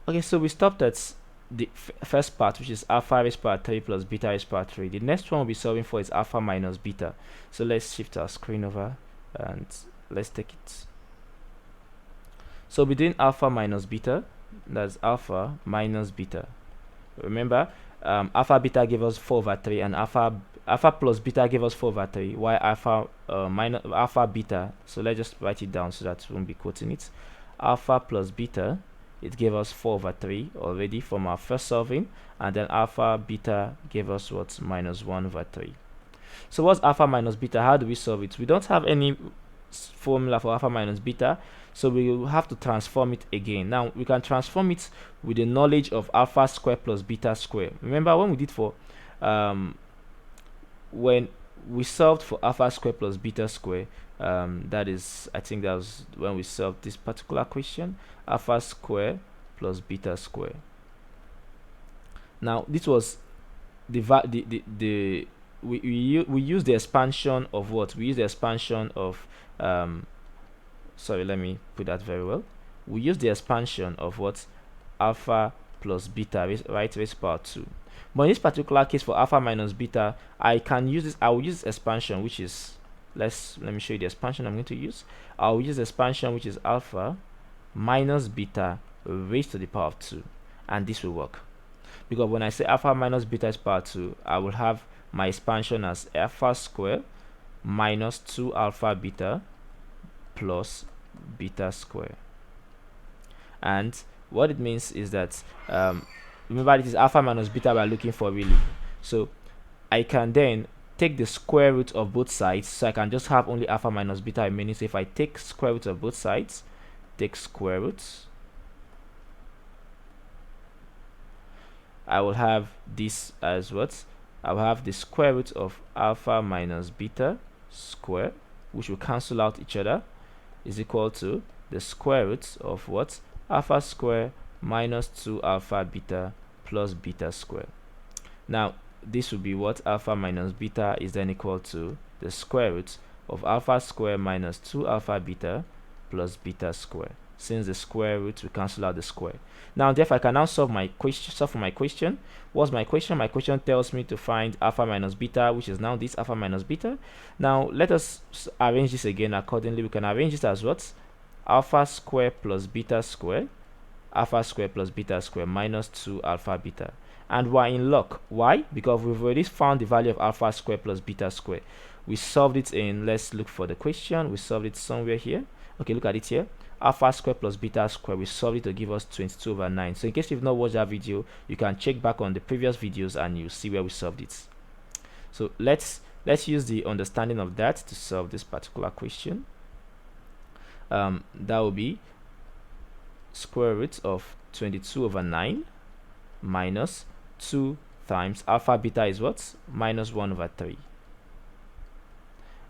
Okay, so we stopped at the first part, which is alpha raised power 3 plus beta raised power 3. The next one we'll be solving for is alpha minus beta. So let's shift our screen over and let's take it. So we're doing alpha minus beta. That's alpha minus beta. Remember, alpha beta gave us 4 over 3, and alpha plus beta gave us 4 over 3. Why alpha minus alpha beta? So let's just write it down so that we won't be quoting it. Alpha plus beta, it gave us 4 over 3 already from our first solving, and then alpha beta gave us what? Minus 1 over 3. So what's alpha minus beta? How do we solve it? We don't have any formula for alpha minus beta, so we will have to transform it again. Now we can transform it with the knowledge of alpha square plus beta square. Remember when we did for when we solved for alpha square plus beta square, that is, I think that was when we solved this particular question, alpha square plus beta square. Now this was we use the expansion of what? We use the expansion of sorry, let me put that very well. We use the expansion of what? Alpha plus beta, right, raised power 2. But in this particular case for alpha minus beta, I can use this. I will use expansion, which is, let me show you the expansion I'm going to use. I'll use expansion, which is alpha minus beta raised to the power of 2, and this will work, because when I say alpha minus beta is power 2, I will have my expansion as alpha square minus 2 alpha beta plus beta square. And what it means is that remember, it is alpha minus beta we are looking for really, so I can then take the square root of both sides, so I can just have only alpha minus beta remaining. So if I take square root of both sides, take square roots, I will have this as what? I will have the square root of alpha minus beta square, which will cancel out each other, is equal to the square root of what? Alpha square minus 2 alpha beta plus beta square. Now this will be what? Alpha minus beta is then equal to the square root of alpha square minus 2 alpha beta plus beta square. Since the square root will cancel out the square. Now therefore I can now solve my question. Solve for my question. What's my question? My question tells me to find alpha minus beta, which is now this alpha minus beta. Now let us arrange this again accordingly. We can arrange it as what? Alpha square plus beta square, alpha square plus beta square minus 2 alpha beta. And we're in luck. Why? Because we've already found the value of alpha square plus beta square. We solved it in, let's look for the question. We solved it somewhere here. Okay, look at it here. Alpha square plus beta square, we solved it to give us 22 over 9. So in case you've not watched that video, you can check back on the previous videos and you'll see where we solved it. So let's use the understanding of that to solve this particular question. That will be square root of 22 over 9 minus 2 times alpha beta is what? Minus 1 over 3.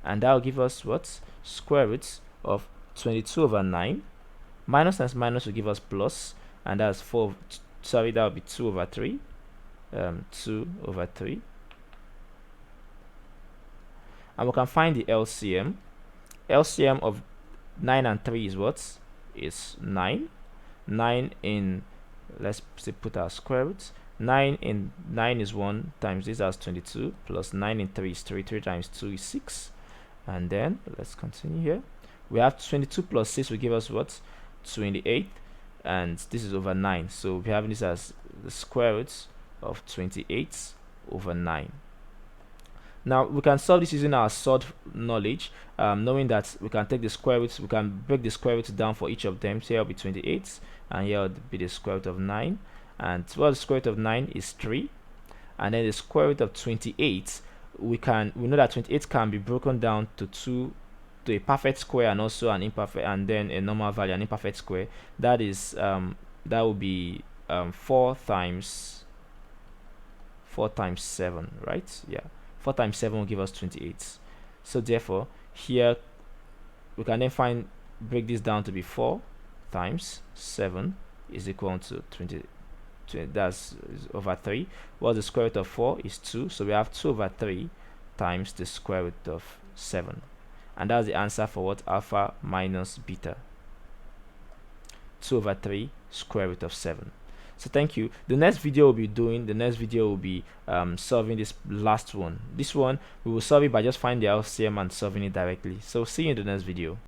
And that will give us what? Square root of 22 over 9 minus times minus will give us plus, and that's 4. Sorry, that will be 2 over 3. 2 over 3. And we can find the LCM. LCM of 9 and 3 is what? Is 9. 9 in, let's say, put our square roots. 9 in 9 is 1 times this, as 22, plus 9 in 3 is 3. 3 times 2 is 6. And then let's continue here. We have 22 plus 6 will give us what? 28, and this is over 9. So we have this as the square root of 28 over 9. Now we can solve this using our sort knowledge, knowing that we can take the square roots, we can break the square roots down for each of them. So here will be 28, and here will be the square root of 9, and well, the square root of 9 is 3, and then the square root of 28, we know that 28 can be broken down to a perfect square and also an imperfect, and then a normal value, an imperfect square. That is that will be 4 times 7, right? Yeah, 4 times 7 will give us 28. So therefore here we can then break this down to be 4 times 7 is equal to 20, that's over 3. Well, the square root of 4 is 2, so we have 2 over 3 times the square root of 7. And that's the answer for what? Alpha minus beta. 2 over 3 square root of 7. So thank you. The next video will be solving this last one. This one we will solve it by just finding the LCM and solving it directly. So see you in the next video.